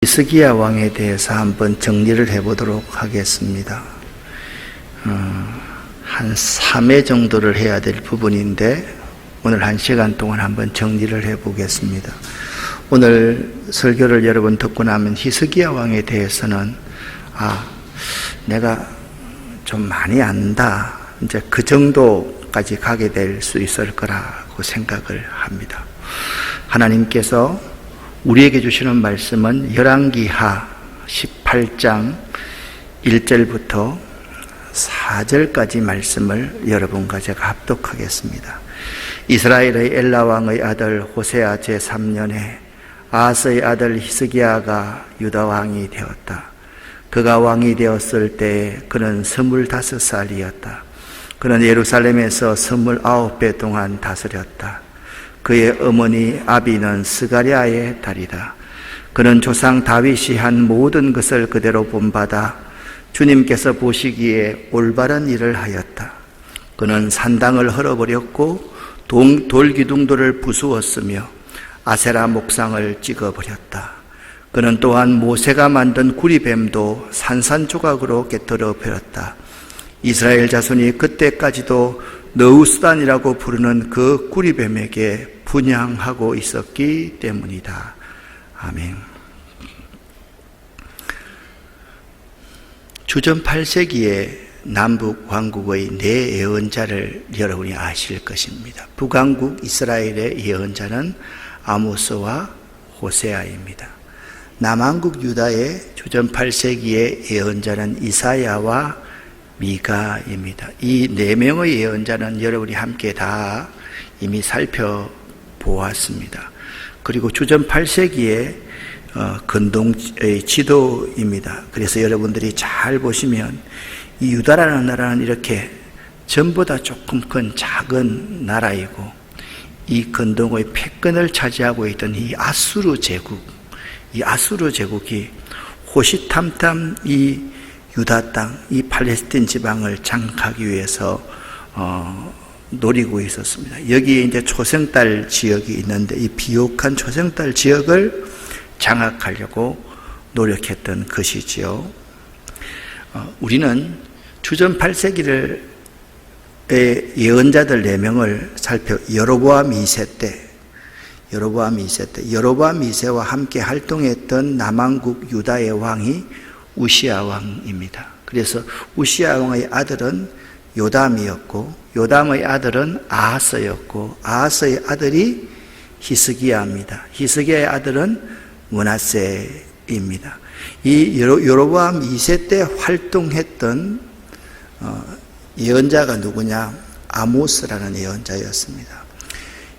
히스기야 왕에 대해서 한번 정리를 해보도록 하겠습니다. 한 3회 정도를 해야 될 부분인데 오늘 1시간 동안 한번 정리를 해보겠습니다. 오늘 설교를 여러분 듣고 나면 히스기야 왕에 대해서는 내가 좀 많이 안다, 이제 그 정도까지 가게 될 수 있을 거라고 생각을 합니다. 하나님께서 우리에게 주시는 말씀은 열왕기하 18장 1절부터 4절까지 말씀을 여러분과 제가 합독하겠습니다. 이스라엘의 엘라 왕의 아들 호세아 제3년에 아하스의 아들 히스기야가 유다 왕이 되었다. 그가 왕이 되었을 때 그는 25살이었다. 그는 예루살렘에서 29배 동안 다스렸다. 그의 어머니 아비는 스가랴의 딸이다. 그는 조상 다윗이 한 모든 것을 그대로 본받아 주님께서 보시기에 올바른 일을 하였다. 그는 산당을 헐어버렸고 돌기둥돌을 부수었으며 아세라 목상을 찍어버렸다. 그는 또한 모세가 만든 구리뱀도 산산조각으로 깨뜨려 버렸다. 이스라엘 자손이 그때까지도 너우스단이라고 부르는 그 구리뱀에게 분향하고 있었기 때문이다. 아멘. 주전 8세기에 남북 왕국의 네 예언자를 여러분이 아실 것입니다. 북왕국 이스라엘의 예언자는 아모스와 호세아입니다. 남왕국 유다의 주전 8세기의 예언자는 이사야와 미가입니다. 이 네 명의 예언자는 여러분이 함께 다 이미 살펴보았습니다. 그리고 주전 8세기의 근동의 지도입니다. 그래서 여러분들이 잘 보시면 이 유다라는 나라는 이렇게 전보다 조금 큰 작은 나라이고 이 근동의 패권을 차지하고 있던 이 아수르 제국이 호시탐탐 이 유다 땅, 이 팔레스틴 지방을 장악하기 위해서 노리고 있었습니다. 여기에 이제 초생딸 지역이 있는데 이 비옥한 초생딸 지역을 장악하려고 노력했던 것이지요. 우리는 주전 8세기의 예언자들 4명을 여로보암 2세 때 여로보암 2세와 함께 활동했던 남왕국 유다의 왕이 우시야 왕입니다. 그래서 우시야 왕의 아들은 요담이었고 요담의 아들은 아하스였고 아하스의 아들이 히스기야입니다. 히스기야의 아들은 므낫세입니다. 이 여로보암 2세 때 활동했던 예언자가 누구냐? 아모스라는 예언자였습니다.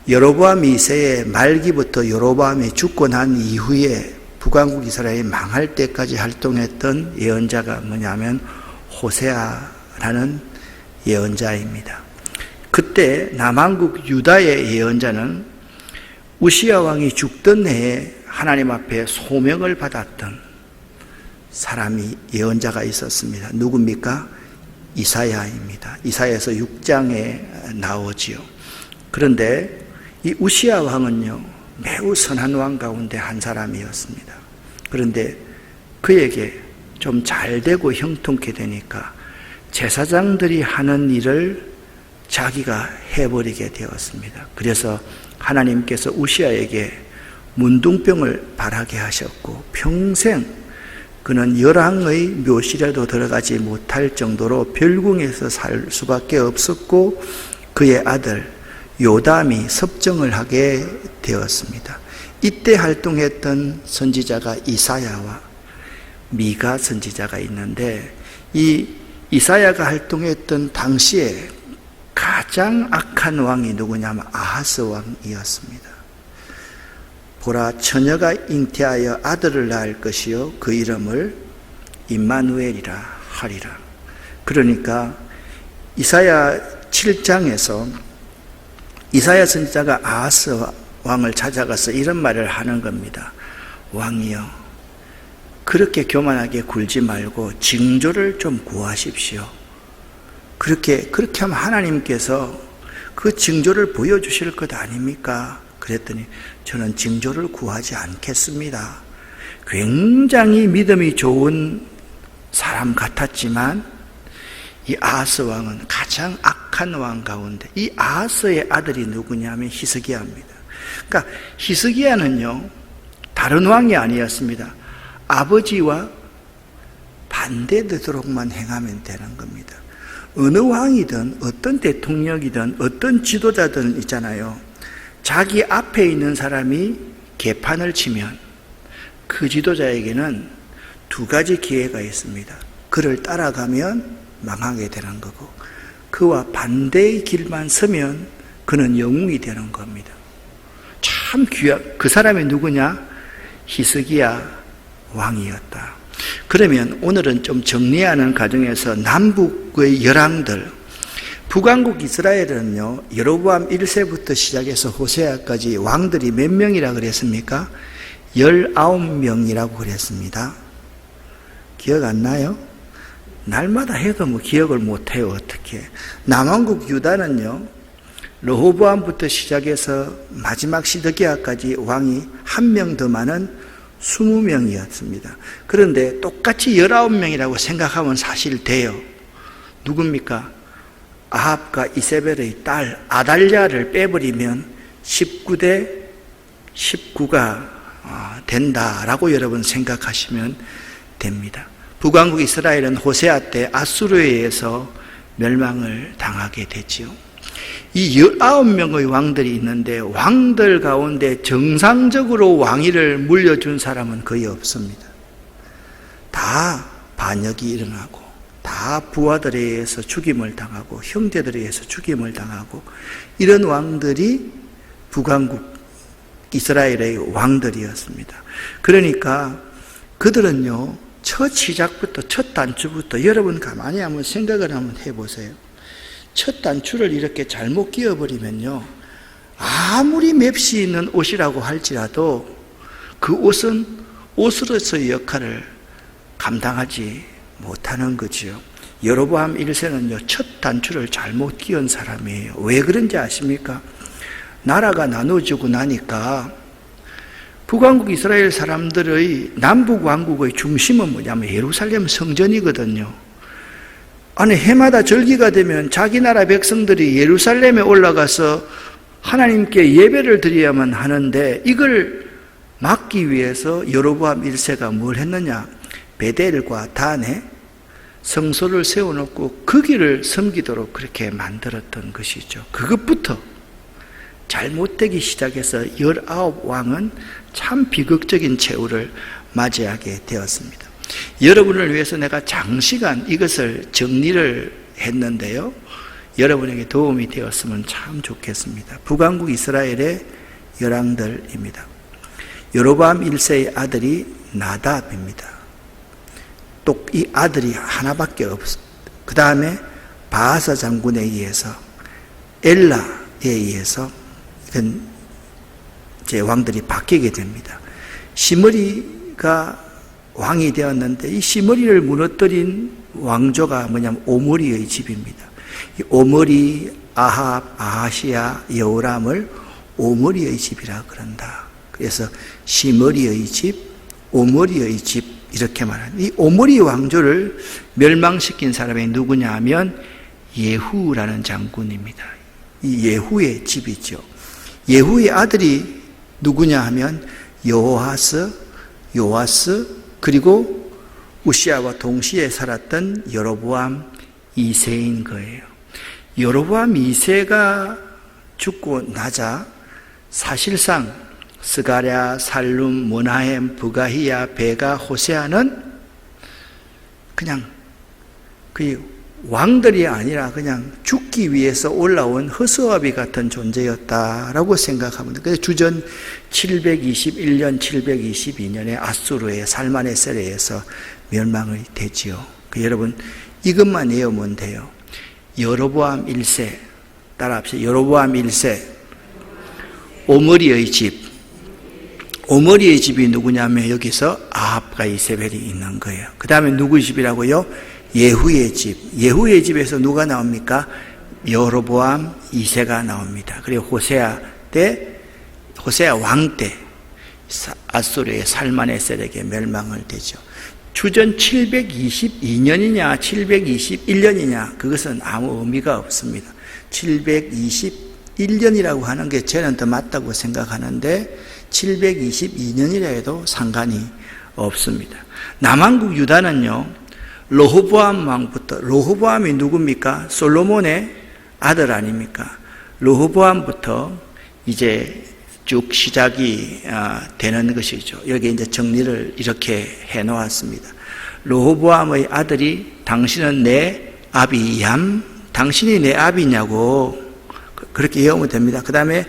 여로보암 2세의 말기부터 여로보암이 죽고 난 이후에 북왕국 이스라엘이 망할 때까지 활동했던 예언자가 뭐냐면 호세아라는 예언자입니다. 그때 남왕국 유다의 예언자는 우시야 왕이 죽던 해에 하나님 앞에 소명을 받았던 사람이 예언자가 있었습니다. 누굽니까? 이사야입니다. 이사야에서 6장에 나오지요. 그런데 이 우시야 왕은요 매우 선한 왕 가운데 한 사람이었습니다. 그런데 그에게 좀 잘되고 형통케 되니까 제사장들이 하는 일을 자기가 해버리게 되었습니다. 그래서 하나님께서 우시야에게 문둥병을 발하게 하셨고 평생 그는 열왕의 묘실에도 들어가지 못할 정도로 별궁에서 살 수밖에 없었고 그의 아들 요담이 섭정을 하게 되었습니다. 이때 활동했던 선지자가 이사야와 미가 선지자가 있는데 이 이사야가 활동했던 당시에 가장 악한 왕이 누구냐면 아하스 왕이었습니다. 보라, 처녀가 잉태하여 아들을 낳을 것이요 그 이름을 임마누엘이라 하리라. 그러니까 이사야 7장에서 이사야 선지자가 아하스 왕을 찾아가서 이런 말을 하는 겁니다. 왕이여, 그렇게 교만하게 굴지 말고 징조를 좀 구하십시오. 그렇게 하면 하나님께서 그 징조를 보여주실 것 아닙니까? 그랬더니 저는 징조를 구하지 않겠습니다. 굉장히 믿음이 좋은 사람 같았지만 이 아하스 왕은 가장 악한 왕 가운데, 이 아하스의 아들이 누구냐면 히스기야입니다. 그러니까 히스기야는요, 다른 왕이 아니었습니다. 아버지와 반대되도록만 행하면 되는 겁니다. 어느 왕이든 어떤 대통령이든 어떤 지도자든 있잖아요. 자기 앞에 있는 사람이 개판을 치면 그 지도자에게는 두 가지 기회가 있습니다. 그를 따라가면 망하게 되는 거고, 그와 반대의 길만 서면 그는 영웅이 되는 겁니다. 참 귀한, 그 사람이 누구냐? 히스기야 왕이었다. 그러면 오늘은 좀 정리하는 과정에서 남북의 열왕들, 북왕국 이스라엘은요, 여로보암 1세부터 시작해서 호세아까지 왕들이 몇 명이라 그랬습니까? 19명이라고 그랬습니다. 기억 안 나요? 날마다 해도 뭐 기억을 못해요. 어떻게? 남왕국 유다는요, 르호보암부터 시작해서 마지막 시드기야까지 왕이 한 명 더 많은 20명이었습니다. 그런데 똑같이 19명이라고 생각하면 사실 돼요. 누굽니까? 아합과 이세벨의 딸 아달랴를 빼버리면 19대 19가 된다라고 여러분 생각하시면 됩니다. 북왕국 이스라엘은 호세아 때 아수르에 의해서 멸망을 당하게 됐지요. 이 19명의 왕들이 있는데 왕들 가운데 정상적으로 왕위를 물려준 사람은 거의 없습니다. 다 반역이 일어나고, 다 부하들에 의해서 죽임을 당하고, 형제들에 의해서 죽임을 당하고, 이런 왕들이 북왕국 이스라엘의 왕들이었습니다. 그러니까 그들은요, 첫 시작부터, 첫 단추부터 여러분 가만히 한번 생각을 한번 해보세요. 첫 단추를 이렇게 잘못 끼워버리면요, 아무리 맵시 있는 옷이라고 할지라도 그 옷은 옷으로서의 역할을 감당하지 못하는 거지요. 여로보암 1세는요, 첫 단추를 잘못 끼운 사람이에요. 왜 그런지 아십니까? 나라가 나눠지고 나니까 북왕국 이스라엘 사람들의 남북 왕국의 중심은 뭐냐면 예루살렘 성전이거든요. 아니, 해마다 절기가 되면 자기 나라 백성들이 예루살렘에 올라가서 하나님께 예배를 드려야만 하는데, 이걸 막기 위해서 여로보암 1세가 뭘 했느냐? 베델과 단에 성소를 세워놓고 거기를 섬기도록 그렇게 만들었던 것이죠. 그것부터 잘못되기 시작해서 19왕은 참 비극적인 최후를 맞이하게 되었습니다. 여러분을 위해서 내가 장시간 이것을 정리를 했는데요, 여러분에게 도움이 되었으면 참 좋겠습니다. 북왕국 이스라엘의 열왕들입니다. 여로보암 1세의 아들이 나답입니다. 또 이 아들이 하나밖에 없어. 그 다음에 바하사 장군에 의해서, 엘라에 의해서 이런 이제 왕들이 바뀌게 됩니다. 시므리가 왕이 되었는데, 이 시므리를 무너뜨린 왕조가 뭐냐면 오므리의 집입니다. 이 오므리, 아합, 아하시야, 여호람을 오므리의 집이라 그런다. 그래서 시므리의 집, 오므리의 집, 이렇게 말합니다. 이 오므리 왕조를 멸망시킨 사람이 누구냐 하면 예후라는 장군입니다. 이 예후의 집이죠. 예후의 아들이 누구냐 하면 여호아스, 요아스, 그리고 우시아와 동시에 살았던 여로보암 2세인 거예요. 여로보암 2세가 죽고 나자 사실상 스가랴, 살룸, 모나헴, 부가히야, 베가, 호세아는 그냥 그 왕들이 아니라 그냥 죽기 위해서 올라온 허수아비 같은 존재였다라고 생각합니다. 그래서 주전 721년, 722년에 아수르의 살마네셀에 의해서 멸망이 되지요. 여러분, 이것만 외우면 돼요. 여로보암 1세, 따라합시다. 여로보암 1세, 오므리의 집. 오므리의 집이 누구냐면 여기서 아합과 이세벨이 있는 거예요. 그 다음에 누구 집이라고요? 예후의 집. 예후의 집에서 누가 나옵니까? 여로보암 2세가 나옵니다. 그리고 호세아 왕 때 아수르의 살마네셀에게 멸망을 되죠. 주전 722년이냐 721년이냐 그것은 아무 의미가 없습니다. 721년이라고 하는 게 저는 더 맞다고 생각하는데 722년이라 해도 상관이 없습니다. 남한국 유다는요, 르호보암 왕부터, 르호보암이 누굽니까? 솔로몬의 아들 아닙니까? 르호보암부터 이제 쭉 시작이 되는 것이죠. 여기 이제 정리를 이렇게 해 놓았습니다. 르호보암의 아들이 당신은 내 아비얌, 당신이 내 아비냐고 그렇게 외우면 됩니다. 그 다음에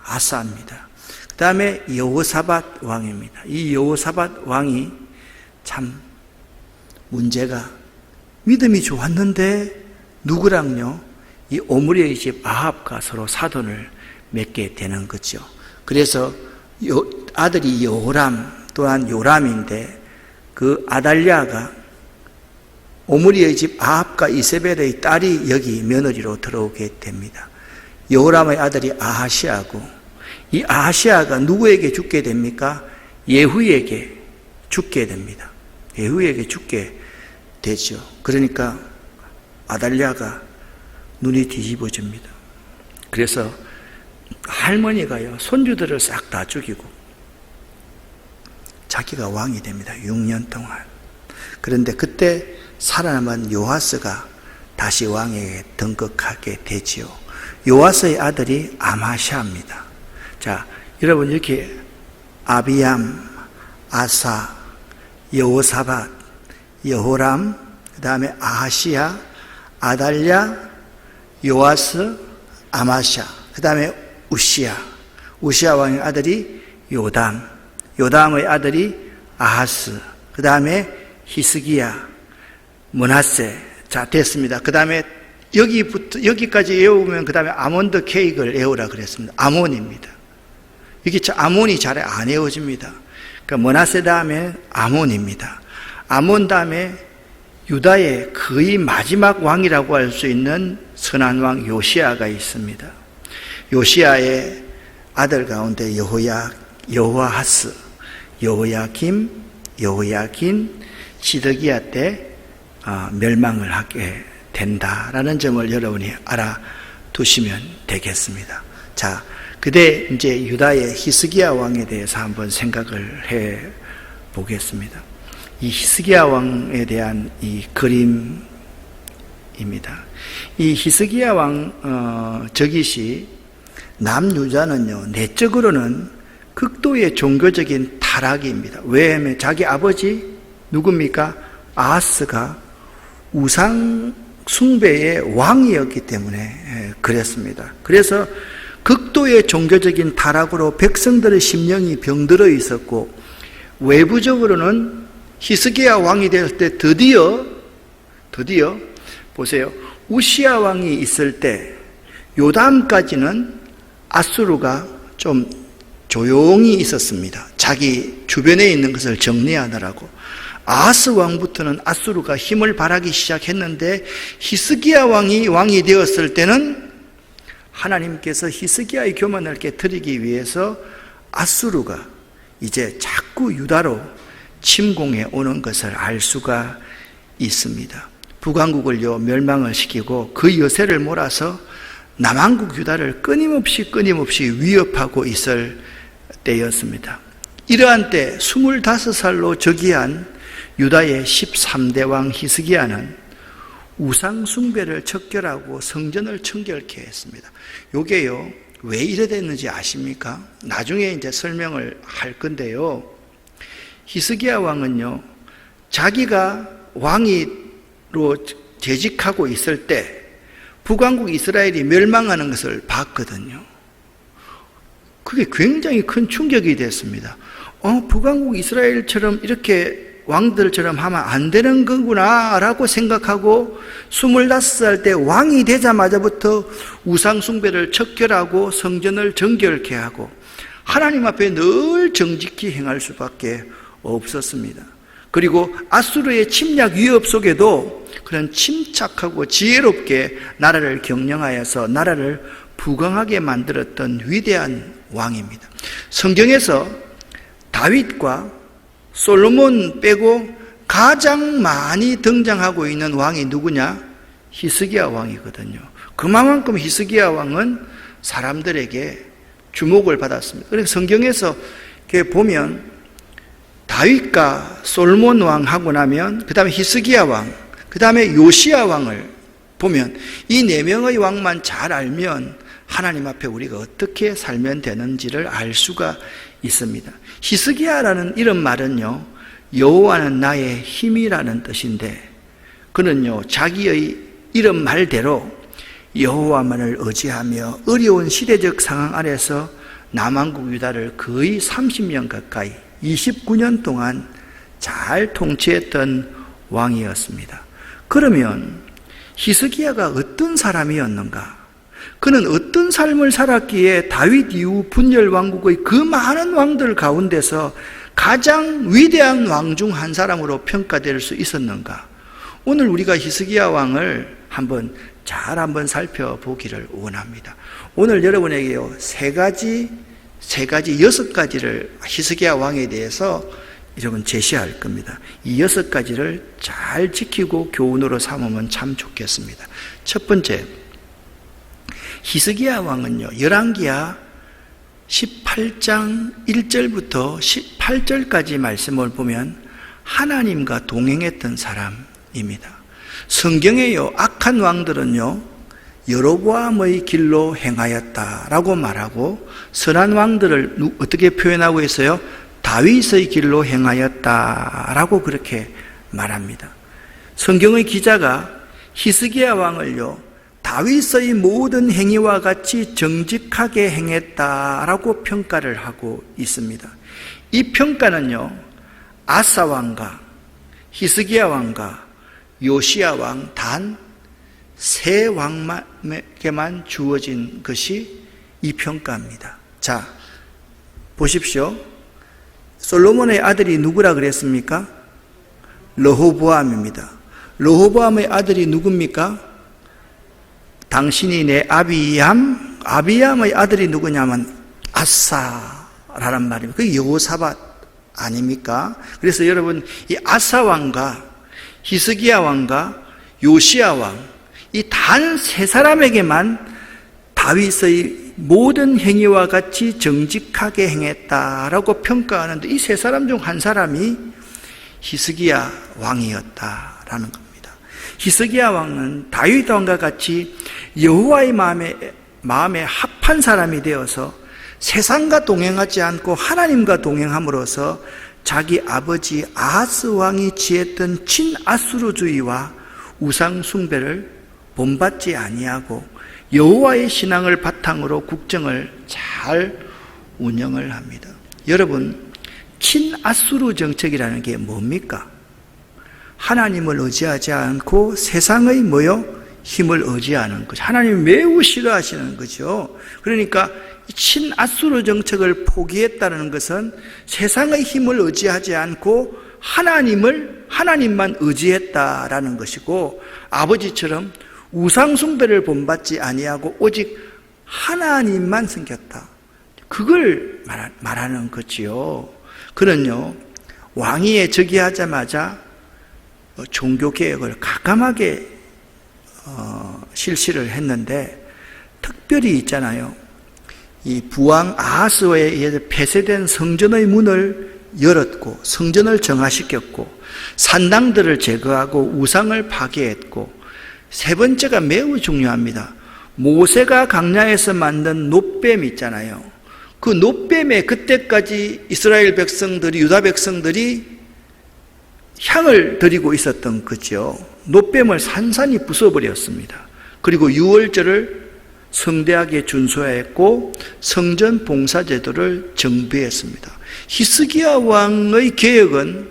아사입니다. 그 다음에 여호사밧 왕입니다. 이 여호사밧 왕이 참 문제가 믿음이 좋았는데 누구랑요? 이 오므리의 집 아합과 서로 사돈을 맺게 되는 거죠. 그래서 아들이 여호람 또한 요람인데 그 아달랴가 오므리의 집 아합과 이세벨의 딸이 여기 며느리로 들어오게 됩니다. 여호람의 아들이 아하시아고 이 아하시아가 누구에게 죽게 됩니까? 예후에게 죽게 됩니다. 예후에게 죽게 되죠. 그러니까 아달랴가 눈이 뒤집어집니다. 그래서 할머니가요, 손주들을 싹 다 죽이고 자기가 왕이 됩니다. 6년 동안. 그런데 그때 살아남은 요아스가 다시 왕에게 등극하게 되지요. 요아스의 아들이 아마샤입니다. 자, 여러분 이렇게 아비얌, 아사, 여호사밧, 여호람, 그 다음에 아하시야, 아달랴, 요아스, 아마샤, 그 다음에 우시야 왕의 아들이 요담, 요담의 아들이 아하스, 그 다음에 히스기야, 므낫세. 자, 됐습니다. 그 다음에 여기까지 외우면 그 다음에 아몬드 케이크를 외우라 그랬습니다. 아몬입니다. 이게 아몬이 잘 안 외워집니다. 그러니까 므낫세 다음에 아몬입니다. 아몬 다음에 유다의 거의 마지막 왕이라고 할 수 있는 선한 왕 요시아가 있습니다. 요시아의 아들 가운데 여호아하스, 여호야김, 여호야긴, 시드기야 때 멸망을 하게 된다라는 점을 여러분이 알아두시면 되겠습니다. 자, 그때 이제 유다의 히스기야 왕에 대해서 한번 생각을 해 보겠습니다. 이 히스기야 왕에 대한 이 그림입니다. 이 히스기야 왕 저기시 남유다는요, 내적으로는 극도의 종교적인 타락입니다. 왜냐하면 자기 아버지 누굽니까? 아하스가 우상 숭배의 왕이었기 때문에 그랬습니다. 그래서 극도의 종교적인 타락으로 백성들의 심령이 병들어 있었고, 외부적으로는 히스기야 왕이 될 때 드디어 보세요. 우시야 왕이 있을 때 요담까지는 아수르가 좀 조용히 있었습니다. 자기 주변에 있는 것을 정리하느라고. 아하스 왕부터는 아수르가 힘을 발하기 시작했는데 히스기야 왕이 되었을 때는 하나님께서 히스기야의 교만을 깨뜨리기 위해서 아수르가 이제 자꾸 유다로 침공해 오는 것을 알 수가 있습니다. 북왕국을요 멸망을 시키고 그 여세를 몰아서 남한국 유다를 끊임없이 위협하고 있을 때였습니다. 이러한 때 25살로 즉위한 유다의 13대 왕 히스기야는 우상 숭배를 척결하고 성전을 청결케 했습니다. 요게요 왜 이래 됐는지 아십니까? 나중에 이제 설명을 할 건데요. 히스기야 왕은요 자기가 왕으로 재직하고 있을 때 북왕국 이스라엘이 멸망하는 것을 봤거든요. 그게 굉장히 큰 충격이 됐습니다. 북왕국 이스라엘처럼 이렇게 왕들처럼 하면 안 되는 거구나 라고 생각하고 25살 때 왕이 되자마자부터 우상 숭배를 척결하고 성전을 정결케 하고 하나님 앞에 늘 정직히 행할 수밖에 없었습니다. 그리고 아수르의 침략 위협 속에도 그런 침착하고 지혜롭게 나라를 경영하여서 나라를 부강하게 만들었던 위대한 왕입니다. 성경에서 다윗과 솔로몬 빼고 가장 많이 등장하고 있는 왕이 누구냐? 히스기야 왕이거든요. 그만큼 히스기야 왕은 사람들에게 주목을 받았습니다. 그래서 성경에서 이렇게 보면 다윗과 솔로몬 왕 하고 나면 그 다음에 히스기야 왕, 그 다음에 요시야 왕을 보면 이 네 명의 왕만 잘 알면 하나님 앞에 우리가 어떻게 살면 되는지를 알 수가 있습니다. 히스기야라는 이런 말은요, 여호와는 나의 힘이라는 뜻인데, 그는요 자기의 이런 말대로 여호와만을 의지하며 어려운 시대적 상황 아래서 남왕국 유다를 거의 30년 가까이 29년 동안 잘 통치했던 왕이었습니다. 그러면 히스기야가 어떤 사람이었는가? 그는 어떤 삶을 살았기에 다윗 이후 분열 왕국의 그 많은 왕들 가운데서 가장 위대한 왕 중 한 사람으로 평가될 수 있었는가? 오늘 우리가 히스기야 왕을 한번 살펴보기를 원합니다. 오늘 여러분에게요, 여섯 가지를 히스기야 왕에 대해서 여러분 제시할 겁니다. 이 6가지를 잘 지키고 교훈으로 삼으면 참 좋겠습니다. 첫 번째, 히스기야 왕은요, 열왕기하 18장 1절부터 18절까지 말씀을 보면 하나님과 동행했던 사람입니다. 성경에요, 악한 왕들은요, 여로보암의 길로 행하였다라고 말하고, 선한 왕들을 어떻게 표현하고 있어요? 다윗의 길로 행하였다라고 그렇게 말합니다. 성경의 기자가 히스기야 왕을요, 다윗의 모든 행위와 같이 정직하게 행했다라고 평가를 하고 있습니다. 이 평가는요, 아사 왕과 히스기야 왕과 요시야 왕 단 3왕에게만 주어진 것이 이 평가입니다. 자, 보십시오. 솔로몬의 아들이 누구라 그랬습니까? 르호보암입니다. 르호보암의 아들이 누굽니까? 당신이 내 아비암의 아들이 누구냐면 아사라는 말입니다. 그게 여호사밧 아닙니까? 그래서 여러분, 이 아사 왕과 히스기야 왕과 요시야 왕, 이 단 3사람에게만 다윗의 모든 행위와 같이 정직하게 행했다라고 평가하는데, 이 3사람 중 한 사람이 히스기야 왕이었다라는 겁니다. 히스기야 왕은 다윗 왕과 같이 여호와의 마음에 합한 사람이 되어서 세상과 동행하지 않고 하나님과 동행함으로써 자기 아버지 아하스 왕이 취했던 친아수르주의와 우상 숭배를 본받지 아니하고 여호와의 신앙을 바탕으로 국정을 잘 운영을 합니다. 여러분, 친아수르 정책이라는 게 뭡니까? 하나님을 의지하지 않고 세상의 힘을 의지하는 거죠. 하나님이 매우 싫어하시는 거죠. 그러니까 친아수르 정책을 포기했다는 것은 세상의 힘을 의지하지 않고 하나님만 의지했다라는 것이고, 아버지처럼 우상숭배를 본받지 아니하고 오직 하나님만 섬겼다. 그걸 말하는 거지요. 그는요, 왕위에 즉위하자마자 종교개혁을 가감하게 실시를 했는데, 특별히 있잖아요, 이 부왕 아하스에 의해서 폐쇄된 성전의 문을 열었고 성전을 정화시켰고 산당들을 제거하고 우상을 파괴했고, 세 번째가 매우 중요합니다. 모세가 광야에서 만든 놋뱀 있잖아요. 그 놋뱀에 그때까지 이스라엘 백성들이, 유다 백성들이 향을 드리고 있었던 거죠. 놋뱀을 산산이 부숴버렸습니다. 그리고 유월절을 성대하게 준수했고 성전 봉사 제도를 정비했습니다. 히스기야 왕의 개혁은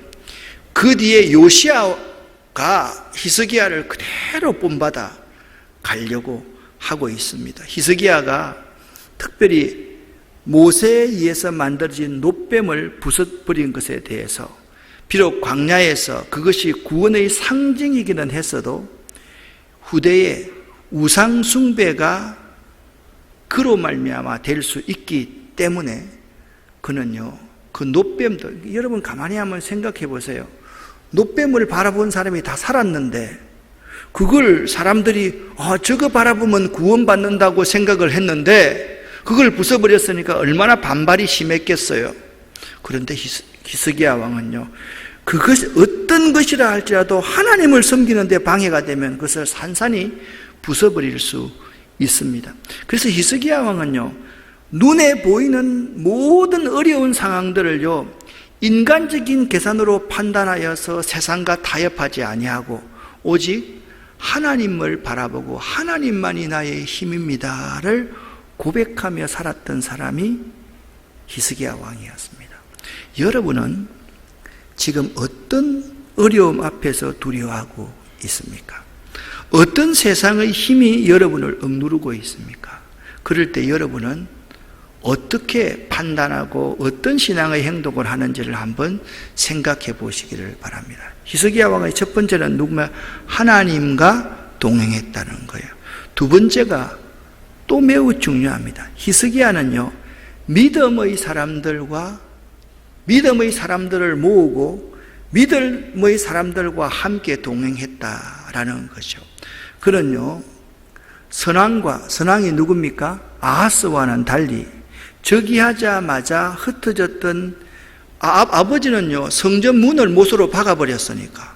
그 뒤에 요시야가 히스기야를 그대로 본받아 가려고 하고 있습니다. 히스기야가 특별히 모세에 의해서 만들어진 놋뱀을 부숴버린 것에 대해서, 비록 광야에서 그것이 구원의 상징이기는 했어도 후대에 우상 숭배가 그로 말미암아 될 수 있기 때문에 그는요, 그 노뱀들, 여러분 가만히 한번 생각해 보세요. 노뱀을 바라본 사람이 다 살았는데 그걸 사람들이 저거 바라보면 구원받는다고 생각을 했는데 그걸 부숴버렸으니까 얼마나 반발이 심했겠어요. 그런데 히스기야 왕은요, 그것이 어떤 것이라 할지라도 하나님을 섬기는 데 방해가 되면 그것을 산산히 부숴버릴 수 있습니다. 그래서 히스기야 왕은요, 눈에 보이는 모든 어려운 상황들을요, 인간적인 계산으로 판단하여서 세상과 타협하지 아니하고 오직 하나님을 바라보고 하나님만이 나의 힘입니다를 고백하며 살았던 사람이 히스기야 왕이었습니다. 여러분은 지금 어떤 어려움 앞에서 두려워하고 있습니까? 어떤 세상의 힘이 여러분을 억누르고 있습니까? 그럴 때 여러분은 어떻게 판단하고 어떤 신앙의 행동을 하는지를 한번 생각해 보시기를 바랍니다. 히스기야 왕의 첫 번째는 누구냐? 하나님과 동행했다는 거예요. 두 번째가 또 매우 중요합니다. 히스기야는요, 믿음의 사람들을 모으고 믿음의 사람들과 함께 동행했다라는 거죠. 그는요, 선왕이 누굽니까? 아하스와는 달리 즉위하자마자 흩어졌던 아버지는요, 성전 문을 못으로 박아버렸으니까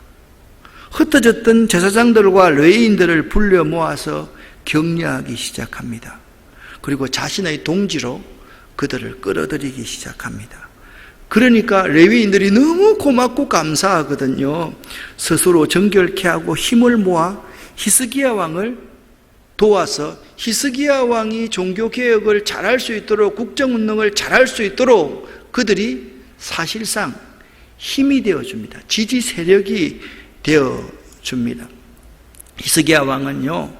흩어졌던 제사장들과 레위인들을 불러 모아서 격려하기 시작합니다. 그리고 자신의 동지로 그들을 끌어들이기 시작합니다. 그러니까 레위인들이 너무 고맙고 감사하거든요. 스스로 정결케 하고 힘을 모아 히스기야 왕을 도와서 히스기야 왕이 종교개혁을 잘할 수 있도록, 국정운동을 잘할 수 있도록 그들이 사실상 힘이 되어줍니다. 지지 세력이 되어줍니다. 히스기야 왕은요,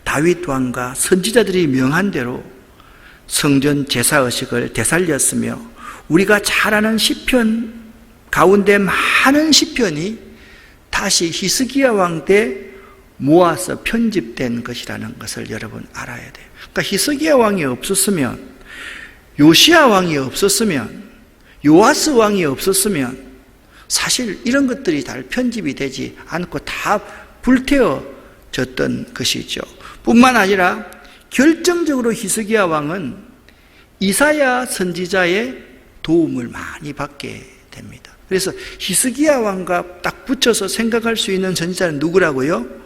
다윗 왕과 선지자들이 명한 대로 성전 제사의식을 되살렸으며 우리가 잘 아는 시편 가운데 많은 시편이 다시 히스기야 왕 때 모아서 편집된 것이라는 것을 여러분 알아야 돼요. 그러니까 히스기야 왕이 없었으면, 요시야 왕이 없었으면, 요아스 왕이 없었으면 사실 이런 것들이 다 편집이 되지 않고 다 불태워졌던 것이죠. 뿐만 아니라 결정적으로 히스기야 왕은 이사야 선지자의 도움을 많이 받게 됩니다. 그래서 히스기야 왕과 딱 붙여서 생각할 수 있는 선지자는 누구라고요?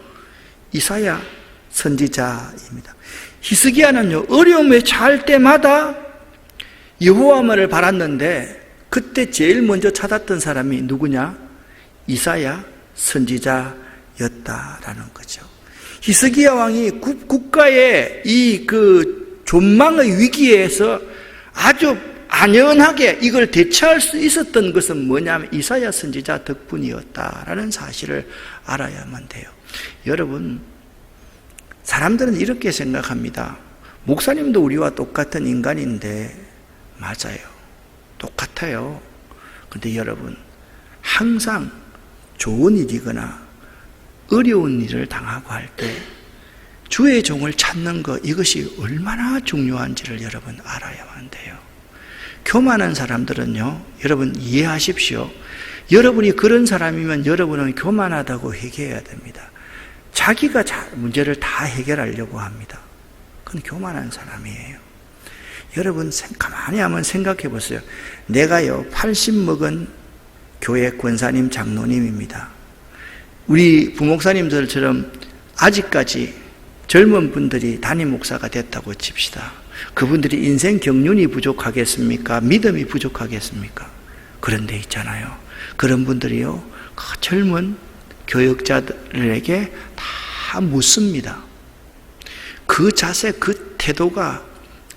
이사야 선지자입니다. 히스기야는요, 어려움에 처할 때마다 여호와만을 바랐는데 그때 제일 먼저 찾았던 사람이 누구냐? 이사야 선지자였다라는 거죠. 히스기야 왕이 국가의 이 존망의 위기에서 아주 안연하게 이걸 대처할 수 있었던 것은 뭐냐면 이사야 선지자 덕분이었다라는 사실을 알아야만 돼요. 여러분, 사람들은 이렇게 생각합니다. 목사님도 우리와 똑같은 인간인데, 맞아요. 똑같아요. 그런데 여러분, 항상 좋은 일이거나 어려운 일을 당하고 할 때 주의 종을 찾는 것, 이것이 얼마나 중요한지를 여러분 알아야만 돼요. 교만한 사람들은요, 여러분 이해하십시오. 여러분이 그런 사람이면 여러분은 교만하다고 회개해야 됩니다. 자기가 문제를 다 해결하려고 합니다. 그건 교만한 사람이에요. 여러분 가만히 한번 생각해 보세요. 내가요 80 먹은 교회 권사님 장로님입니다. 우리 부목사님들처럼 아직까지 젊은 분들이 담임 목사가 됐다고 칩시다. 그분들이 인생 경륜이 부족하겠습니까? 믿음이 부족하겠습니까? 그런 데 있잖아요. 그런 분들이요, 그 젊은 교역자들에게 다 묻습니다. 그 자세, 그 태도가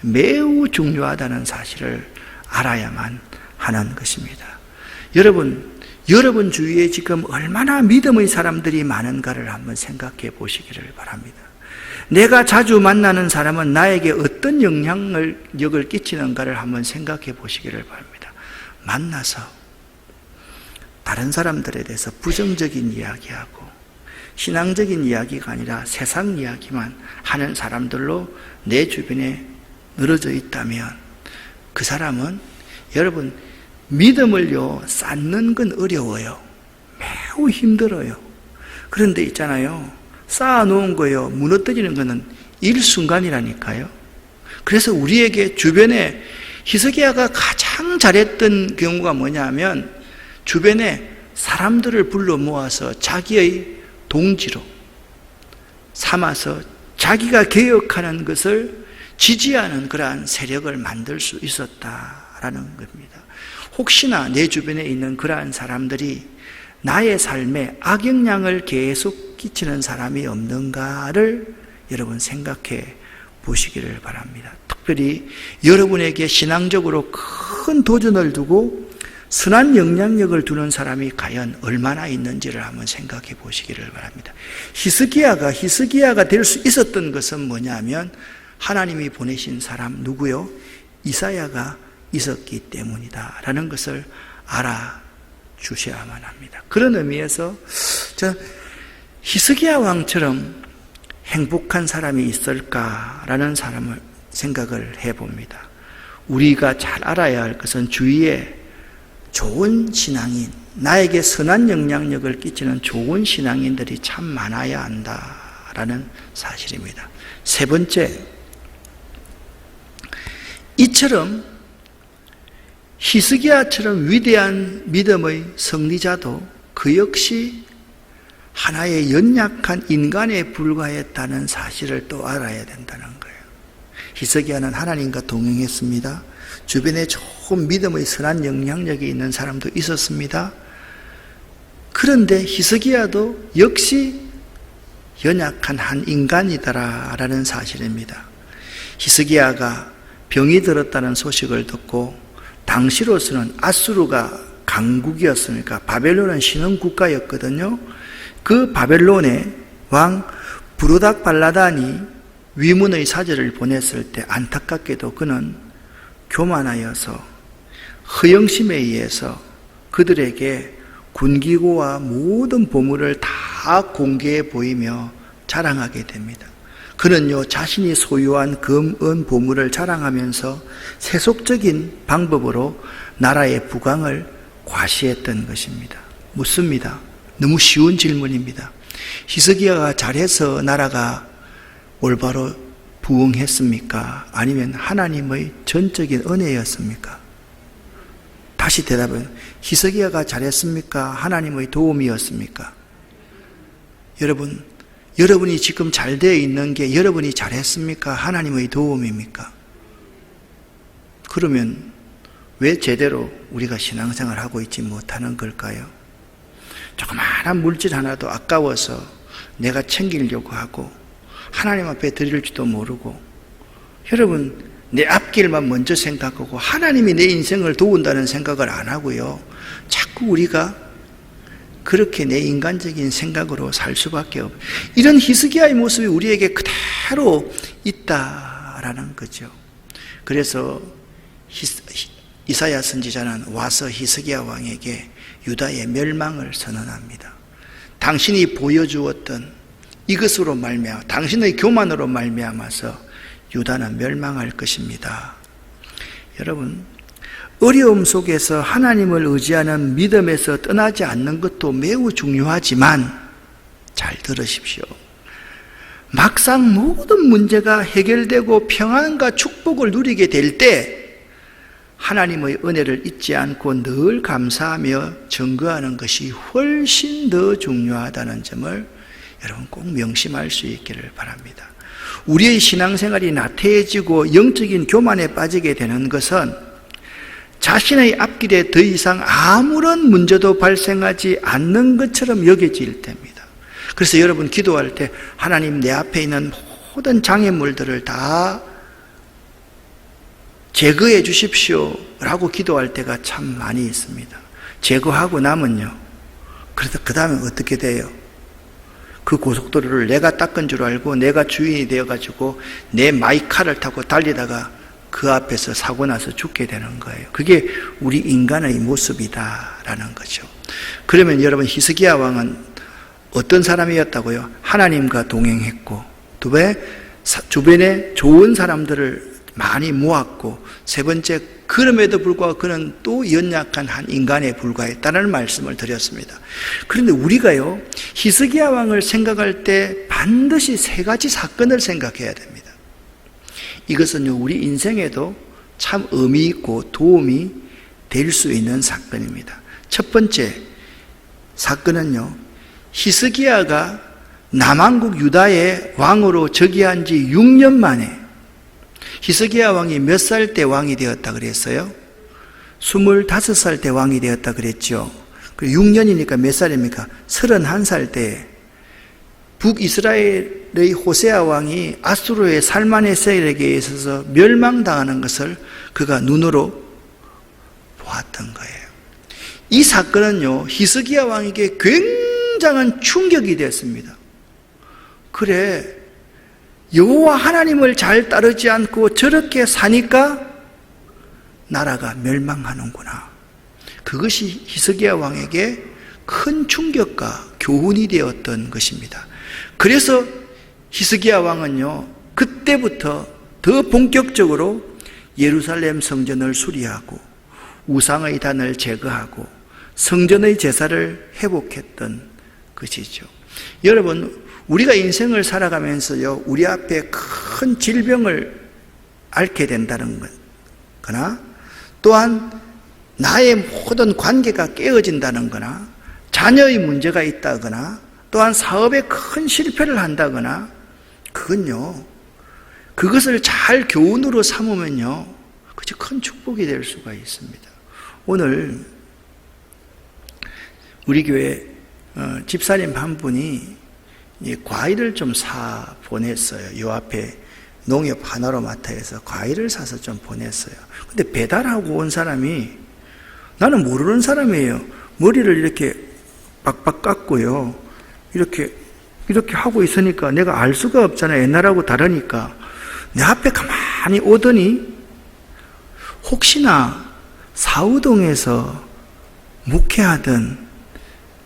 매우 중요하다는 사실을 알아야만 하는 것입니다. 여러분 주위에 지금 얼마나 믿음의 사람들이 많은가를 한번 생각해 보시기를 바랍니다. 내가 자주 만나는 사람은 나에게 어떤 영향력을 끼치는가를 한번 생각해 보시기를 바랍니다. 만나서 다른 사람들에 대해서 부정적인 이야기하고 신앙적인 이야기가 아니라 세상 이야기만 하는 사람들로 내 주변에 늘어져 있다면 그 사람은 여러분 믿음을요 쌓는 건 어려워요. 매우 힘들어요. 그런데 있잖아요, 쌓아놓은 거요 무너뜨리는 거는 일순간이라니까요. 그래서 우리에게 주변에 히스기야가 가장 잘했던 경우가 뭐냐면, 주변에 사람들을 불러 모아서 자기의 동지로 삼아서 자기가 개혁하는 것을 지지하는 그러한 세력을 만들 수 있었다라는 겁니다. 혹시나 내 주변에 있는 그러한 사람들이 나의 삶에 악영향을 계속 끼치는 사람이 없는가를 여러분 생각해 보시기를 바랍니다. 특별히 여러분에게 신앙적으로 큰 도전을 두고 선한 영향력을 두는 사람이 과연 얼마나 있는지를 한번 생각해 보시기를 바랍니다. 히스기야가 될 수 있었던 것은 뭐냐면, 하나님이 보내신 사람 누구요? 이사야가 있었기 때문이다 라는 것을 알아주셔야만 합니다. 그런 의미에서 히스기야 왕처럼 행복한 사람이 있을까라는 사람을 생각을 해봅니다. 우리가 잘 알아야 할 것은 주위에 좋은 신앙인, 나에게 선한 영향력을 끼치는 좋은 신앙인들이 참 많아야 한다라는 사실입니다. 세 번째, 이처럼 히스기야처럼 위대한 믿음의 승리자도 그 역시 하나의 연약한 인간에 불과했다는 사실을 또 알아야 된다는 거예요. 히스기야는 하나님과 동행했습니다. 주변에 좋은 믿음의 선한 영향력이 있는 사람도 있었습니다. 그런데 히스기야도 역시 연약한 한 인간이더라라는 사실입니다. 히스기야가 병이 들었다는 소식을 듣고, 당시로서는 아수르가 강국이었으니까 바벨론은 신흥 국가였거든요. 그 바벨론의 왕 부르닥 발라단이 위문의 사절을 보냈을 때 안타깝게도 그는 교만하여서 허영심에 의해서 그들에게 군기고와 모든 보물을 다 공개해 보이며 자랑하게 됩니다. 그는요, 자신이 소유한 금, 은, 보물을 자랑하면서 세속적인 방법으로 나라의 부강을 과시했던 것입니다. 묻습니다. 너무 쉬운 질문입니다. 히스기야가 잘해서 나라가 올바로 부흥했습니까? 아니면 하나님의 전적인 은혜였습니까? 다시 대답은, 히스기야가 잘했습니까? 하나님의 도움이었습니까? 여러분이 지금 잘 되어 있는 게 여러분이 잘했습니까? 하나님의 도움입니까? 그러면 왜 제대로 우리가 신앙생활을 하고 있지 못하는 걸까요? 조그마한 물질 하나도 아까워서 내가 챙기려고 하고 하나님 앞에 드릴지도 모르고, 여러분, 내 앞길만 먼저 생각하고 하나님이 내 인생을 도운다는 생각을 안 하고요, 자꾸 우리가 그렇게 내 인간적인 생각으로 살 수밖에 없어요. 이런 히스기야의 모습이 우리에게 그대로 있다라는 거죠. 그래서 이사야 선지자는 와서 히스기야 왕에게 유다의 멸망을 선언합니다. 당신이 보여주었던 이것으로 말미암아, 당신의 교만으로 말미암아서 유다는 멸망할 것입니다. 여러분, 어려움 속에서 하나님을 의지하는 믿음에서 떠나지 않는 것도 매우 중요하지만, 잘 들으십시오. 막상 모든 문제가 해결되고 평안과 축복을 누리게 될 때 하나님의 은혜를 잊지 않고 늘 감사하며 증거하는 것이 훨씬 더 중요하다는 점을 여러분 꼭 명심할 수 있기를 바랍니다. 우리의 신앙생활이 나태해지고 영적인 교만에 빠지게 되는 것은 자신의 앞길에 더 이상 아무런 문제도 발생하지 않는 것처럼 여겨질 때입니다. 그래서 여러분 기도할 때 하나님, 내 앞에 있는 모든 장애물들을 다 제거해 주십시오 라고 기도할 때가 참 많이 있습니다. 제거하고 나면요, 그래서 그 다음에 어떻게 돼요? 그 고속도로를 내가 닦은 줄 알고 내가 주인이 되어가지고 내 마이카를 타고 달리다가 그 앞에서 사고 나서 죽게 되는 거예요. 그게 우리 인간의 모습이다라는 거죠. 그러면 여러분, 히스기야 왕은 어떤 사람이었다고요? 하나님과 동행했고, 두 배, 주변에 좋은 사람들을 많이 모았고, 세 번째, 그럼에도 불구하고 그는 또 연약한 한 인간에 불과했다는 말씀을 드렸습니다. 그런데 우리가요, 히스기야 왕을 생각할 때 반드시 세 가지 사건을 생각해야 됩니다. 이것은요, 우리 인생에도 참 의미 있고 도움이 될 수 있는 사건입니다. 첫 번째 사건은요, 히스기야가 남왕국 유다의 왕으로 즉위한 지 6년 만에, 히스기야 왕이 몇 살 때 왕이 되었다 그랬어요? 25살 때 왕이 되었다 그랬죠. 6년이니까 몇 살입니까? 31살 때 북이스라엘의 호세아 왕이 아수르의 살마네셀에게 있어서 멸망당하는 것을 그가 눈으로 보았던 거예요. 이 사건은요, 히스기야 왕에게 굉장한 충격이 됐습니다. 그래, 여호와 하나님을 잘 따르지 않고 저렇게 사니까 나라가 멸망하는구나. 그것이 히스기야 왕에게 큰 충격과 교훈이 되었던 것입니다. 그래서 히스기야 왕은요, 그때부터 더 본격적으로 예루살렘 성전을 수리하고 우상의 단을 제거하고 성전의 제사를 회복했던 것이죠. 여러분, 우리가 인생을 살아가면서요, 우리 앞에 큰 질병을 앓게 된다는 거나, 또한 나의 모든 관계가 깨어진다는 거나, 자녀의 문제가 있다거나, 또한 사업에 큰 실패를 한다거나, 그건요, 그것을 잘 교훈으로 삼으면요, 그것이 큰 축복이 될 수가 있습니다. 오늘 우리 교회 집사님 한 분이 과일을 좀 사 보냈어요. 요 앞에 농협 하나로마트에서 과일을 사서 좀 보냈어요. 근데 배달하고 온 사람이, 나는 모르는 사람이에요. 머리를 이렇게 빡빡 깎고요, 이렇게 하고 있으니까 내가 알 수가 없잖아요. 옛날하고 다르니까. 내 앞에 가만히 오더니 혹시나 사우동에서 목회하던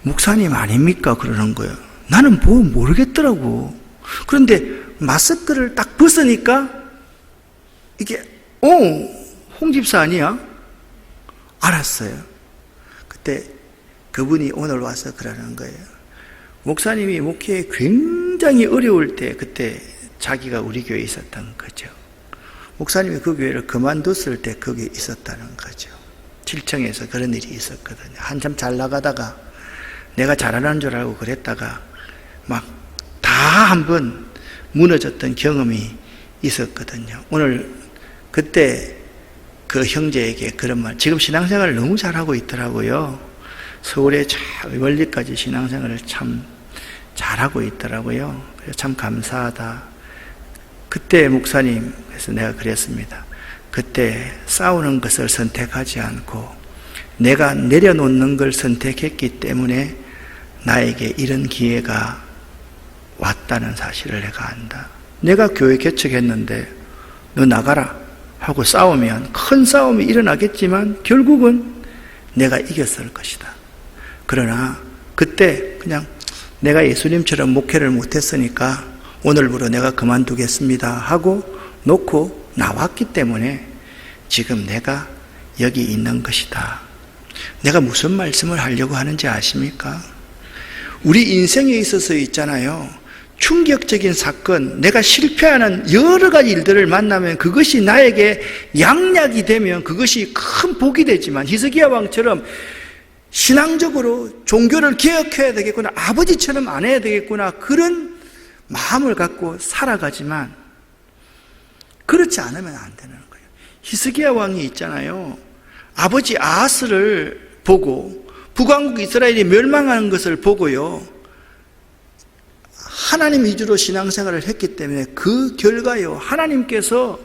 목사님 아닙니까? 그러는 거예요. 나는 뭐 모르겠더라고. 그런데 마스크를 딱 벗으니까 이게 홍 집사 아니야? 알았어요. 그때 그분이 오늘 와서 그러는 거예요. 목사님이 목회에 굉장히 어려울 때 그때 자기가 우리 교회에 있었던 거죠. 목사님이 그 교회를 그만뒀을 때 거기 있었다는 거죠. 7층에서 그런 일이 있었거든요. 한참 잘 나가다가 내가 잘하는 줄 알고 그랬다가 막 다 한번 무너졌던 경험이 있었거든요. 오늘 그때 그 형제에게 그런 말, 지금 신앙생활을 너무 잘하고 있더라고요. 서울에 저 멀리까지 신앙생활을 참 잘하고 있더라고요. 그래서 참 감사하다. 그때 목사님, 그래서 내가 그랬습니다. 그때 싸우는 것을 선택하지 않고 내가 내려놓는 걸 선택했기 때문에 나에게 이런 기회가 왔다는 사실을 내가 안다. 내가 교회 개척했는데 너 나가라 하고 싸우면 큰 싸움이 일어나겠지만 결국은 내가 이겼을 것이다. 그러나 그때 그냥 내가 예수님처럼 목회를 못했으니까 오늘부로 내가 그만두겠습니다 하고 놓고 나왔기 때문에 지금 내가 여기 있는 것이다. 내가 무슨 말씀을 하려고 하는지 아십니까? 우리 인생에 있어서 있잖아요, 충격적인 사건, 내가 실패하는 여러 가지 일들을 만나면 그것이 나에게 양약이 되면 그것이 큰 복이 되지만, 히스기야 왕처럼 신앙적으로 종교를 개혁해야 되겠구나, 아버지처럼 안 해야 되겠구나, 그런 마음을 갖고 살아가지만 그렇지 않으면 안 되는 거예요. 히스기야 왕이 있잖아요, 아버지 아하스를 보고 북왕국 이스라엘이 멸망하는 것을 보고요, 하나님 위주로 신앙생활을 했기 때문에 그 결과요, 하나님께서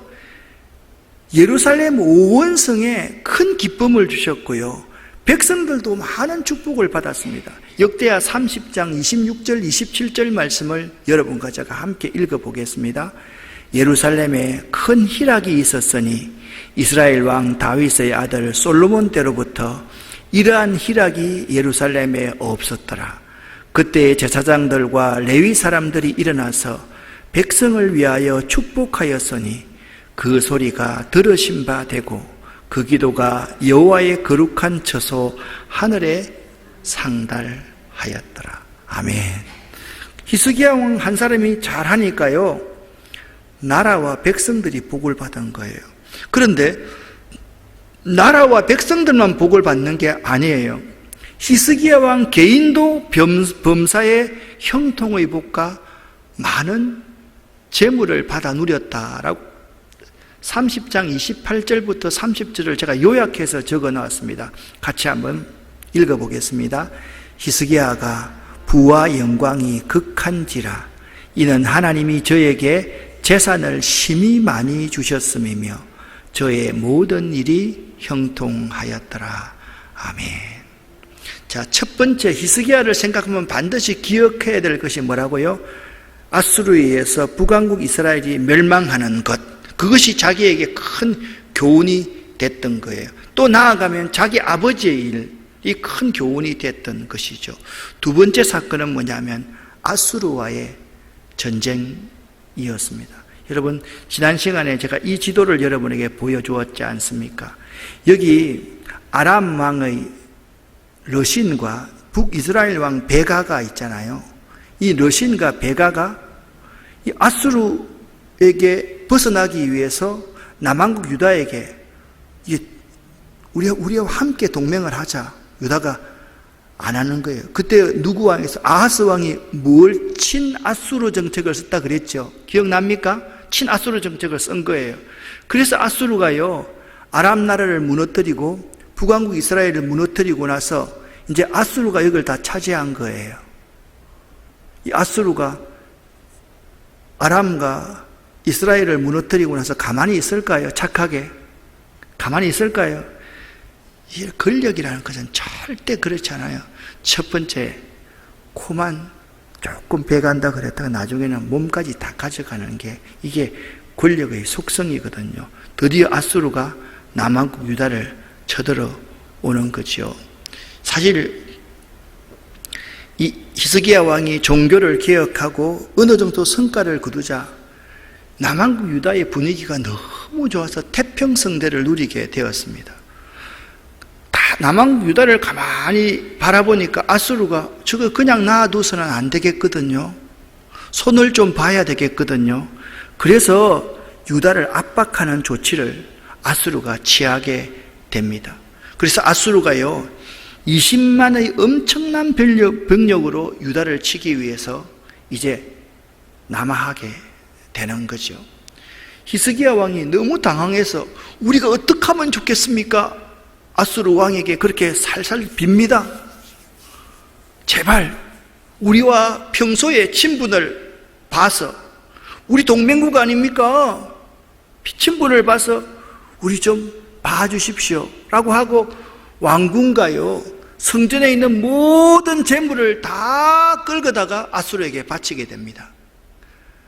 예루살렘 오원성에 큰 기쁨을 주셨고요, 백성들도 많은 축복을 받았습니다. 역대하 30장 26절 27절 말씀을 여러분과 제가 함께 읽어보겠습니다. 예루살렘에 큰 희락이 있었으니 이스라엘 왕 다윗의 아들 솔로몬 때로부터 이러한 희락이 예루살렘에 없었더라. 그때 제사장들과 레위 사람들이 일어나서 백성을 위하여 축복하였으니 그 소리가 들으신 바 되고 그 기도가 여호와의 거룩한 처소 하늘에 상달하였더라. 아멘. 히스기야 왕 한 사람이 잘하니까요, 나라와 백성들이 복을 받은 거예요. 그런데 나라와 백성들만 복을 받는 게 아니에요. 히스기야 왕 개인도 범사의 형통의 복과 많은 재물을 받아 누렸다라고 30장 28절부터 30절을 제가 요약해서 적어 놓았습니다. 같이 한번 읽어보겠습니다. 히스기야가 부와 영광이 극한지라 이는 하나님이 저에게 재산을 심히 많이 주셨음이며 저의 모든 일이 형통하였더라. 아멘. 자, 첫 번째 히스기야를 생각하면 반드시 기억해야 될 것이 뭐라고요? 아수르에 의해서 북왕국 이스라엘이 멸망하는 것, 그것이 자기에게 큰 교훈이 됐던 거예요. 또 나아가면 자기 아버지의 일이 큰 교훈이 됐던 것이죠. 두 번째 사건은 뭐냐면 아수르와의 전쟁이었습니다. 여러분, 지난 시간에 제가 이 지도를 여러분에게 보여주었지 않습니까? 여기 아람 왕의 러신과 북이스라엘 왕 베가가 있잖아요. 이 러신과 베가가 이 아수르에게 벗어나기 위해서 남왕국 유다에게 우리와 함께 동맹을 하자. 유다가 안 하는 거예요. 그때 누구 왕에서 아하스 왕이 뭘 친아수르 정책을 썼다 그랬죠. 기억납니까? 친아수르 정책을 쓴 거예요. 그래서 아수르가요, 아람 나라를 무너뜨리고 북왕국 이스라엘을 무너뜨리고 나서 이제 아수르가 이걸 다 차지한 거예요. 이 아수르가 아람과 이스라엘을 무너뜨리고 나서 가만히 있을까요? 착하게 가만히 있을까요? 이 권력이라는 것은 절대 그렇지 않아요. 첫 번째, 코만 조금 배간다 그랬다가 나중에는 몸까지 다 가져가는 게 이게 권력의 속성이거든요. 드디어 아수르가 남왕국 유다를 쳐들어 오는 거죠. 사실 이 히스기야 왕이 종교를 개혁하고 어느 정도 성과를 거두자 남왕국 유다의 분위기가 너무 좋아서 태평성대를 누리게 되었습니다. 남왕국 유다를 가만히 바라보니까 아수르가 저거 그냥 놔두서는 안 되겠거든요. 손을 좀 봐야 되겠거든요. 그래서 유다를 압박하는 조치를 아수르가 취하게 됩니다. 그래서 아수르가요 20만의 엄청난 병력으로 유다를 치기 위해서 이제 남하하게 되는 거죠. 히스기야 왕이 너무 당황해서 우리가 어떻게 하면 좋겠습니까? 아수르 왕에게 그렇게 살살 빕니다. 제발 우리와 평소에 친분을 봐서, 우리 동맹국 아닙니까? 친분을 봐서 우리 좀 봐주십시오 라고 하고 왕궁가요 성전에 있는 모든 재물을 다 끌고다가 아수르에게 바치게 됩니다.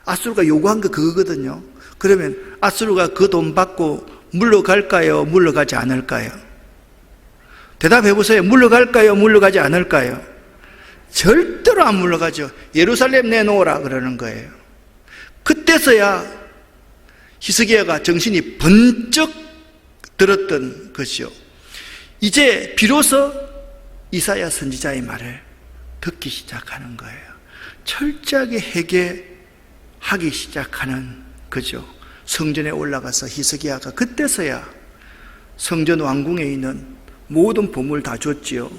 아수르가 요구한 거 그거거든요. 그러면 아수르가 그 돈 받고 물러갈까요? 물러가지 않을까요? 대답해 보세요. 물러갈까요? 물러가지 않을까요? 절대로 안 물러가죠. 예루살렘 내놓으라 그러는 거예요. 그때서야 히스기야가 정신이 번쩍 들었던 것이요. 이제 비로소 이사야 선지자의 말을 듣기 시작하는 거예요. 철저하게 회개하기 시작하는 거죠. 성전에 올라가서 히스기야가 그때서야 성전 왕궁에 있는 모든 보물 다 줬지요.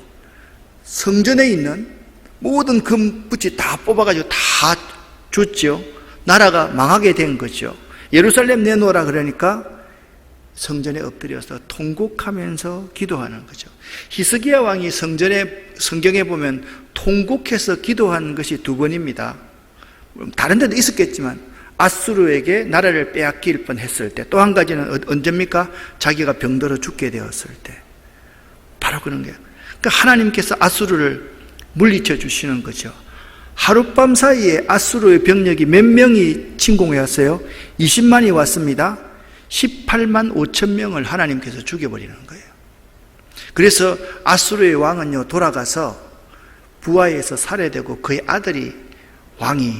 성전에 있는 모든 금붙이 다 뽑아가지고 다 줬지요. 나라가 망하게 된 거죠. 예루살렘 내놓으라 그러니까 성전에 엎드려서 통곡하면서 기도하는 거죠. 히스기야 왕이 성경에 보면 통곡해서 기도한 것이 2번입니다. 다른 데도 있었겠지만 아수르에게 나라를 빼앗길 뻔했을 때, 또 한 가지는 언제입니까? 자기가 병들어 죽게 되었을 때. 바로 그런 거예요. 그러니까 하나님께서 아수르를 물리쳐 주시는 거죠. 하룻밤 사이에 아수르의 병력이 몇 명이 침공해 왔어요? 20만이 왔습니다. 18만 5천 명을 하나님께서 죽여버리는 거예요. 그래서 아수르의 왕은요 돌아가서 부하에서 살해되고 그의 아들이 왕이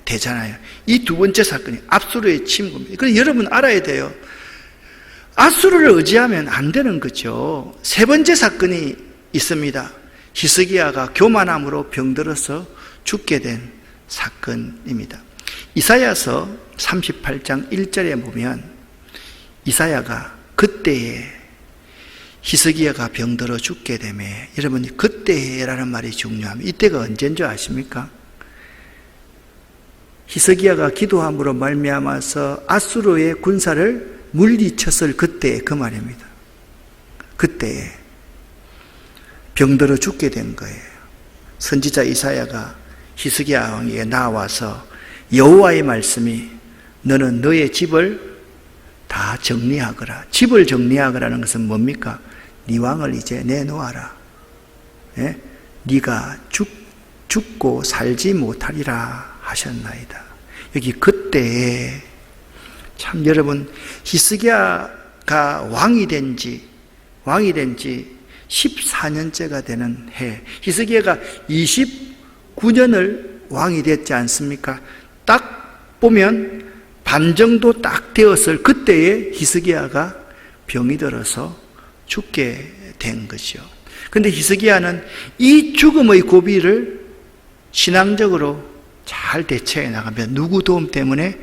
되잖아요. 이 두 번째 사건이 압수르의 침공입니다. 그래서 여러분 알아야 돼요. 압수르를 의지하면 안 되는 거죠. 세 번째 사건이 있습니다. 히스기야가 교만함으로 병들어서 죽게 된 사건입니다. 이사야서 38장 1절에 보면 이사야가 그때에 히스기야가 병들어 죽게 되매, 여러분 그때라는 말이 중요합니다. 이때가 언제인 줄 아십니까? 히스기야가 기도함으로 말미암아서 앗수르의 군사를 물리쳤을 그때 그 말입니다. 그때에 병들어 죽게 된 거예요. 선지자 이사야가 히스기야 왕에게 나와서 여호와의 말씀이 너는 너의 집을 다 정리하거라. 집을 정리하거라는 것은 뭡니까? 네 왕을 이제 내놓아라. 예? 네가 죽고 살지 못하리라 하셨나이다. 여기 그때에 참 여러분 히스기야가 왕이 된 지 14년째가 되는 해, 히스기야가 29년을 왕이 됐지 않습니까? 딱 보면 반 정도 딱 되었을 그때에 히스기야가 병이 들어서 죽게 된 거죠. 그런데 히스기야는 이 죽음의 고비를 신앙적으로 잘 대처해 나가면 누구 도움 때문에?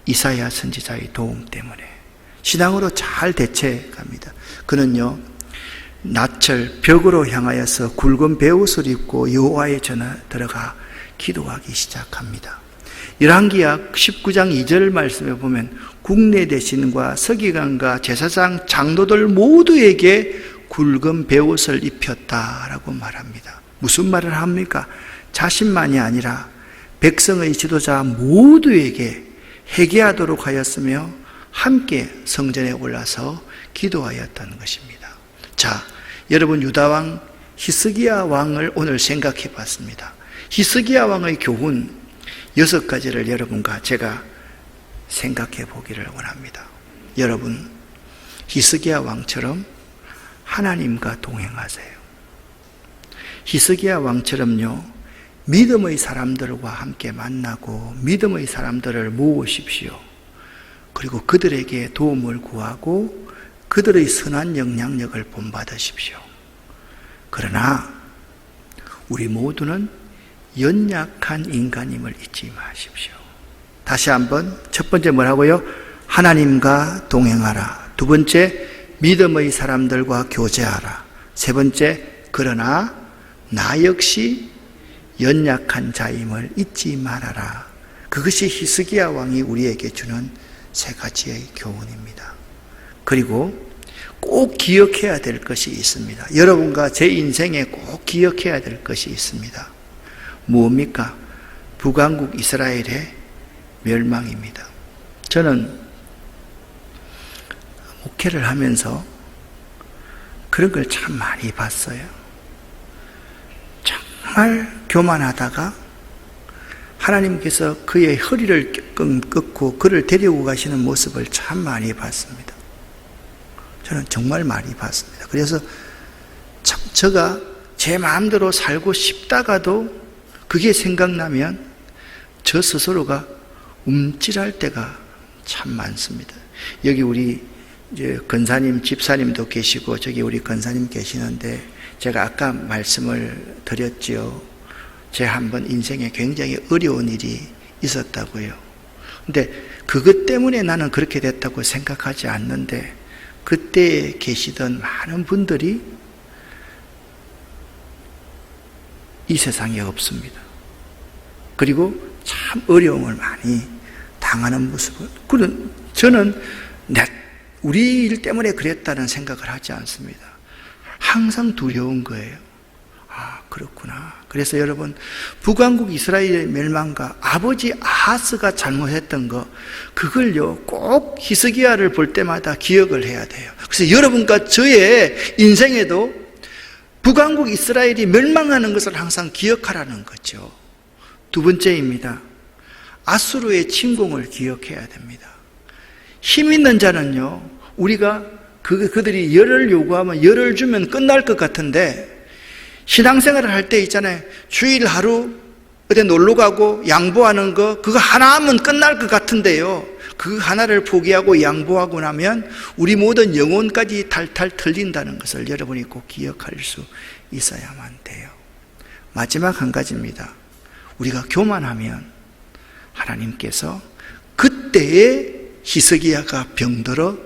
이사야 선지자의 도움 때문에 신앙으로 잘 대처해 갑니다. 그는요 낮철 벽으로 향하여서 굵은 베옷을 입고 여호와의 전에 들어가 기도하기 시작합니다. 열왕기하 19장 2절 말씀에 보면 국내 대신과 서기관과 제사장 장로들 모두에게 굵은 베옷을 입혔다라고 말합니다. 무슨 말을 합니까? 자신만이 아니라 백성의 지도자 모두에게 회개하도록 하였으며 함께 성전에 올라서 기도하였던 것입니다. 자, 여러분 유다왕 히스기야 왕을 오늘 생각해 봤습니다. 히스기야 왕의 교훈 6가지를 여러분과 제가 생각해 보기를 원합니다. 여러분, 히스기야 왕처럼 하나님과 동행하세요. 히스기야 왕처럼요, 믿음의 사람들과 함께 만나고 믿음의 사람들을 모으십시오. 그리고 그들에게 도움을 구하고 그들의 선한 영향력을 본받으십시오. 그러나 우리 모두는 연약한 인간임을 잊지 마십시오. 다시 한번, 첫 번째 뭐라고요? 하나님과 동행하라. 두 번째, 믿음의 사람들과 교제하라. 세 번째, 그러나 나 역시 연약한 자임을 잊지 말아라. 그것이 히스기야 왕이 우리에게 주는 세 가지의 교훈입니다. 그리고 꼭 기억해야 될 것이 있습니다. 여러분과 제 인생에 꼭 기억해야 될 것이 있습니다. 무엇입니까? 북왕국 이스라엘의 멸망입니다. 저는 목회를 하면서 그런 걸 참 많이 봤어요. 정말 교만하다가 하나님께서 그의 허리를 끊고 그를 데리고 가시는 모습을 참 많이 봤습니다. 저는 정말 많이 봤습니다. 그래서 참 제가 제 마음대로 살고 싶다가도 그게 생각나면 저 스스로가 움찔할 때가 참 많습니다. 여기 우리 이제 권사님, 집사님도 계시고 저기 우리 권사님 계시는데 제가 아까 말씀을 드렸지요. 제 한번 인생에 굉장히 어려운 일이 있었다고요. 근데 그것 때문에 나는 그렇게 됐다고 생각하지 않는데 그때 계시던 많은 분들이 이 세상에 없습니다. 그리고 참 어려움을 많이 당하는 모습을, 저는 우리 일 때문에 그랬다는 생각을 하지 않습니다. 항상 두려운 거예요. 아, 그렇구나. 그래서 여러분, 북왕국 이스라엘의 멸망과 아버지 아하스가 잘못했던 거, 그걸요 꼭 히스기야를 볼 때마다 기억을 해야 돼요. 그래서 여러분과 저의 인생에도 북왕국 이스라엘이 멸망하는 것을 항상 기억하라는 거죠. 두 번째입니다. 앗수르의 침공을 기억해야 됩니다. 힘 있는 자는요, 우리가 그들이 열을 요구하면 열을 주면 끝날 것 같은데 신앙생활을 할 때 있잖아요. 주일 하루 어디 놀러 가고 양보하는 거, 그거 하나 하면 끝날 것 같은데요. 그 하나를 포기하고 양보하고 나면 우리 모든 영혼까지 탈탈 털린다는 것을 여러분이 꼭 기억할 수 있어야만 돼요. 마지막 한 가지입니다. 우리가 교만하면 하나님께서 그때에 히스기야가 병들어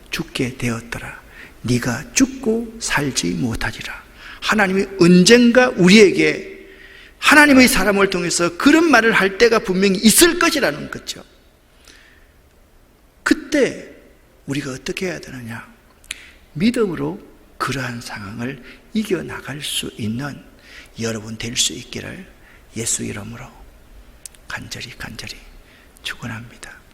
죽게 되었더라. 네가 죽고 살지 못하리라. 하나님이 언젠가 우리에게 하나님의 사람을 통해서 그런 말을 할 때가 분명히 있을 것이라는 거죠. 그때 우리가 어떻게 해야 되느냐? 믿음으로 그러한 상황을 이겨나갈 수 있는 여러분 될 수 있기를 예수 이름으로 간절히 축원합니다.